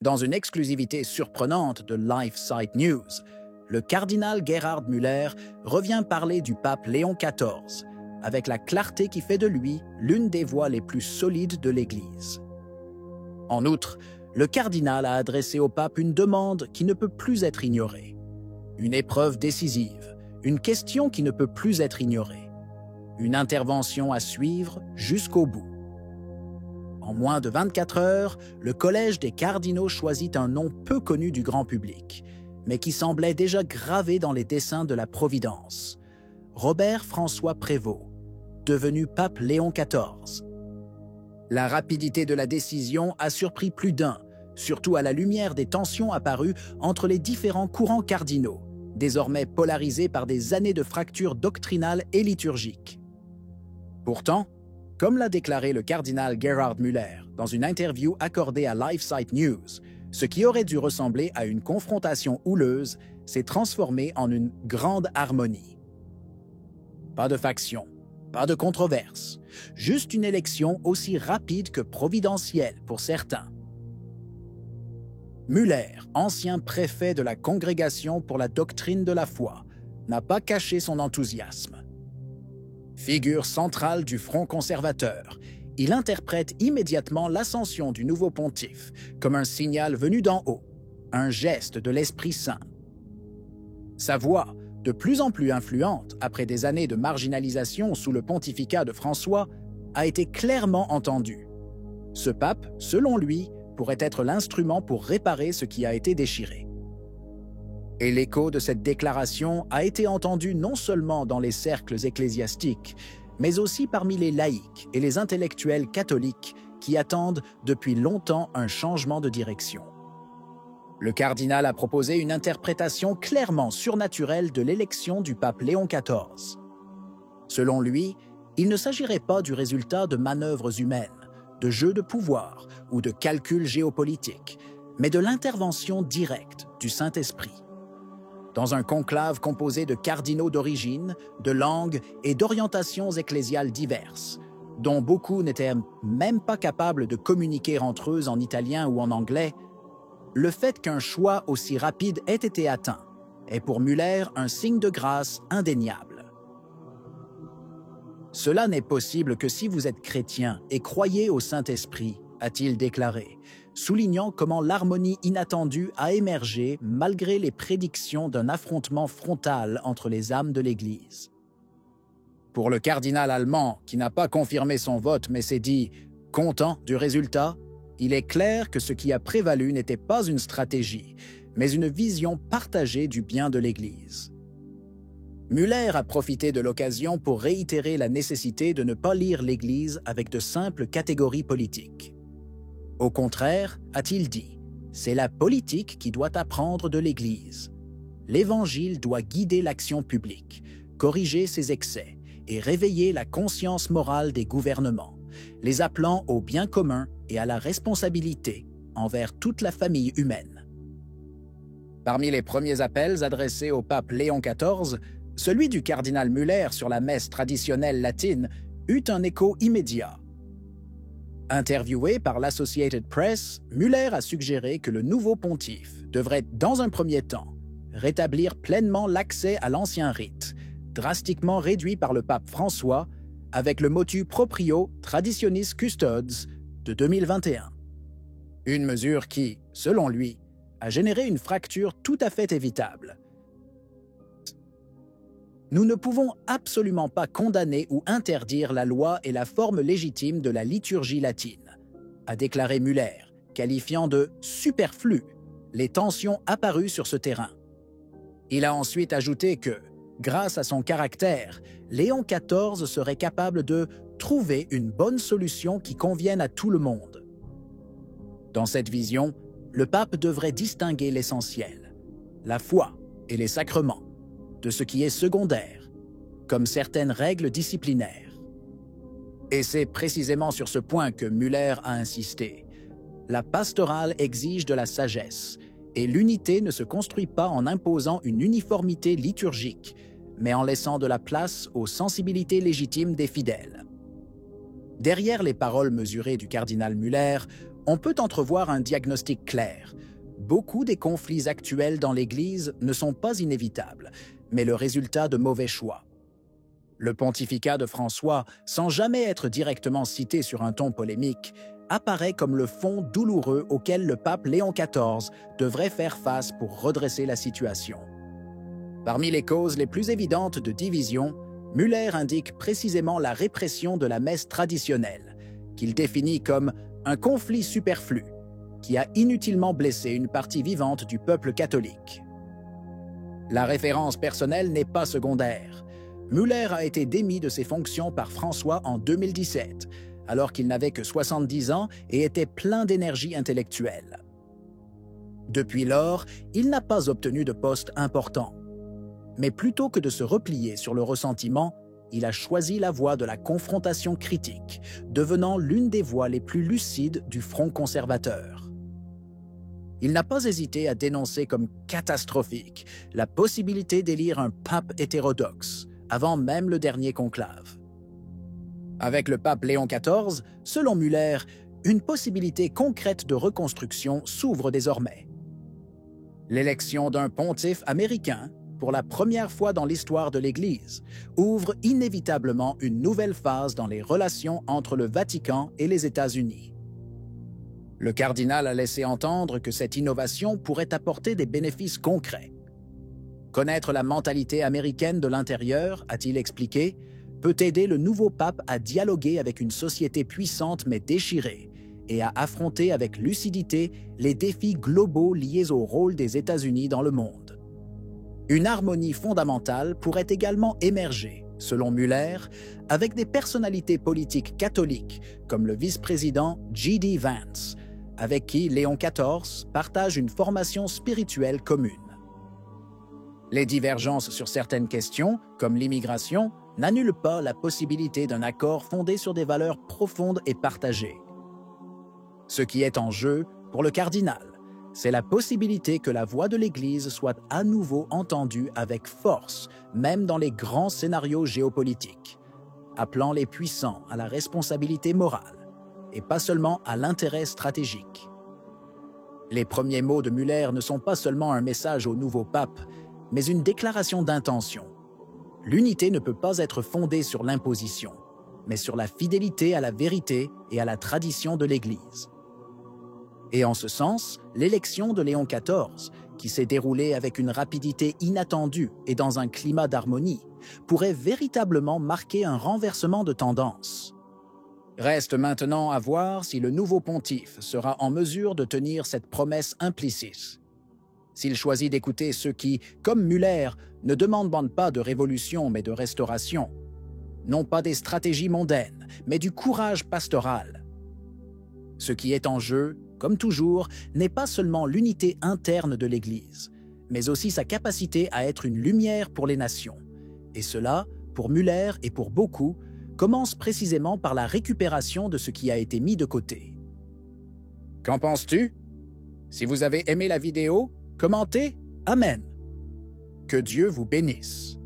Dans une exclusivité surprenante de LifeSite News, le cardinal Gerhard Müller revient parler du pape Léon XIV, avec la clarté qui fait de lui l'une des voix les plus solides de l'Église. En outre, le cardinal a adressé au pape une demande qui ne peut plus être ignorée. Une épreuve décisive, une question qui ne peut plus être ignorée. Une intervention à suivre jusqu'au bout. En moins de 24 heures, le Collège des cardinaux choisit un nom peu connu du grand public, mais qui semblait déjà gravé dans les dessins de la Providence. Robert François Prévost, devenu pape Léon XIV. La rapidité de la décision a surpris plus d'un, surtout à la lumière des tensions apparues entre les différents courants cardinaux, désormais polarisés par des années de fractures doctrinales et liturgiques. Pourtant, comme l'a déclaré le cardinal Gerhard Müller dans une interview accordée à LifeSite News, ce qui aurait dû ressembler à une confrontation houleuse s'est transformé en une grande harmonie. Pas de faction, pas de controverse, juste une élection aussi rapide que providentielle pour certains. Müller, ancien préfet de la Congrégation pour la doctrine de la foi, n'a pas caché son enthousiasme. Figure centrale du Front conservateur, il interprète immédiatement l'ascension du nouveau pontife comme un signal venu d'en haut, un geste de l'Esprit Saint. Sa voix, de plus en plus influente après des années de marginalisation sous le pontificat de François, a été clairement entendue. Ce pape, selon lui, pourrait être l'instrument pour réparer ce qui a été déchiré. Et l'écho de cette déclaration a été entendu non seulement dans les cercles ecclésiastiques, mais aussi parmi les laïcs et les intellectuels catholiques qui attendent depuis longtemps un changement de direction. Le cardinal a proposé une interprétation clairement surnaturelle de l'élection du pape Léon XIV. Selon lui, il ne s'agirait pas du résultat de manœuvres humaines, de jeux de pouvoir ou de calculs géopolitiques, mais de l'intervention directe du Saint-Esprit. Dans un conclave composé de cardinaux d'origine, de langues et d'orientations ecclésiales diverses, dont beaucoup n'étaient même pas capables de communiquer entre eux en italien ou en anglais, le fait qu'un choix aussi rapide ait été atteint est pour Müller un signe de grâce indéniable. « Cela n'est possible que si vous êtes chrétien et croyez au Saint-Esprit », a-t-il déclaré, soulignant comment l'harmonie inattendue a émergé malgré les prédictions d'un affrontement frontal entre les âmes de l'Église. Pour le cardinal allemand, qui n'a pas confirmé son vote mais s'est dit « content du résultat », il est clair que ce qui a prévalu n'était pas une stratégie, mais une vision partagée du bien de l'Église. Müller a profité de l'occasion pour réitérer la nécessité de ne pas lire l'Église avec de simples catégories politiques. Au contraire, a-t-il dit, c'est la politique qui doit apprendre de l'Église. L'Évangile doit guider l'action publique, corriger ses excès et réveiller la conscience morale des gouvernements, les appelant au bien commun et à la responsabilité envers toute la famille humaine. Parmi les premiers appels adressés au pape Léon XIV, celui du cardinal Müller sur la messe traditionnelle latine eut un écho immédiat. Interviewé par l'Associated Press, Müller a suggéré que le nouveau pontife devrait, dans un premier temps, rétablir pleinement l'accès à l'ancien rite, drastiquement réduit par le pape François, avec le motu proprio Traditionis Custodes de 2021. Une mesure qui, selon lui, a généré une fracture tout à fait évitable. Nous ne pouvons absolument pas condamner ou interdire la loi et la forme légitime de la liturgie latine, a déclaré Müller, qualifiant de « superflu » les tensions apparues sur ce terrain. Il a ensuite ajouté que, grâce à son caractère, Léon XIV serait capable de trouver une bonne solution qui convienne à tout le monde. Dans cette vision, le pape devrait distinguer l'essentiel, la foi et les sacrements, de ce qui est secondaire, comme certaines règles disciplinaires. Et c'est précisément sur ce point que Müller a insisté. La pastorale exige de la sagesse, et l'unité ne se construit pas en imposant une uniformité liturgique, mais en laissant de la place aux sensibilités légitimes des fidèles. Derrière les paroles mesurées du cardinal Müller, on peut entrevoir un diagnostic clair. Beaucoup des conflits actuels dans l'Église ne sont pas inévitables, mais le résultat de mauvais choix. Le pontificat de François, sans jamais être directement cité sur un ton polémique, apparaît comme le fond douloureux auquel le pape Léon XIV devrait faire face pour redresser la situation. Parmi les causes les plus évidentes de division, Müller indique précisément la répression de la messe traditionnelle, qu'il définit comme un conflit superflu, qui a inutilement blessé une partie vivante du peuple catholique. La référence personnelle n'est pas secondaire. Müller a été démis de ses fonctions par François en 2017, alors qu'il n'avait que 70 ans et était plein d'énergie intellectuelle. Depuis lors, il n'a pas obtenu de poste important. Mais plutôt que de se replier sur le ressentiment, il a choisi la voie de la confrontation critique, devenant l'une des voix les plus lucides du front conservateur. Il n'a pas hésité à dénoncer comme catastrophique la possibilité d'élire un pape hétérodoxe, avant même le dernier conclave. Avec le pape Léon XIV, selon Müller, une possibilité concrète de reconstruction s'ouvre désormais. L'élection d'un pontife américain, pour la première fois dans l'histoire de l'Église, ouvre inévitablement une nouvelle phase dans les relations entre le Vatican et les États-Unis. Le cardinal a laissé entendre que cette innovation pourrait apporter des bénéfices concrets. Connaître la mentalité américaine de l'intérieur, a-t-il expliqué, peut aider le nouveau pape à dialoguer avec une société puissante mais déchirée et à affronter avec lucidité les défis globaux liés au rôle des États-Unis dans le monde. Une harmonie fondamentale pourrait également émerger, selon Müller, avec des personnalités politiques catholiques comme le vice-président J.D. Vance, avec qui Léon XIV partage une formation spirituelle commune. Les divergences sur certaines questions, comme l'immigration, n'annulent pas la possibilité d'un accord fondé sur des valeurs profondes et partagées. Ce qui est en jeu, pour le cardinal, c'est la possibilité que la voix de l'Église soit à nouveau entendue avec force, même dans les grands scénarios géopolitiques, appelant les puissants à la responsabilité morale, et pas seulement à l'intérêt stratégique. Les premiers mots de Müller ne sont pas seulement un message au nouveau pape, mais une déclaration d'intention. L'unité ne peut pas être fondée sur l'imposition, mais sur la fidélité à la vérité et à la tradition de l'Église. Et en ce sens, l'élection de Léon XIV, qui s'est déroulée avec une rapidité inattendue et dans un climat d'harmonie, pourrait véritablement marquer un renversement de tendance. Reste maintenant à voir si le nouveau pontife sera en mesure de tenir cette promesse implicite. S'il choisit d'écouter ceux qui, comme Müller, ne demandent pas de révolution mais de restauration, non pas des stratégies mondaines, mais du courage pastoral. Ce qui est en jeu, comme toujours, n'est pas seulement l'unité interne de l'Église, mais aussi sa capacité à être une lumière pour les nations. Et cela, pour Müller et pour beaucoup, commence précisément par la récupération de ce qui a été mis de côté. Qu'en penses-tu? Si vous avez aimé la vidéo, commentez « Amen ». Que Dieu vous bénisse.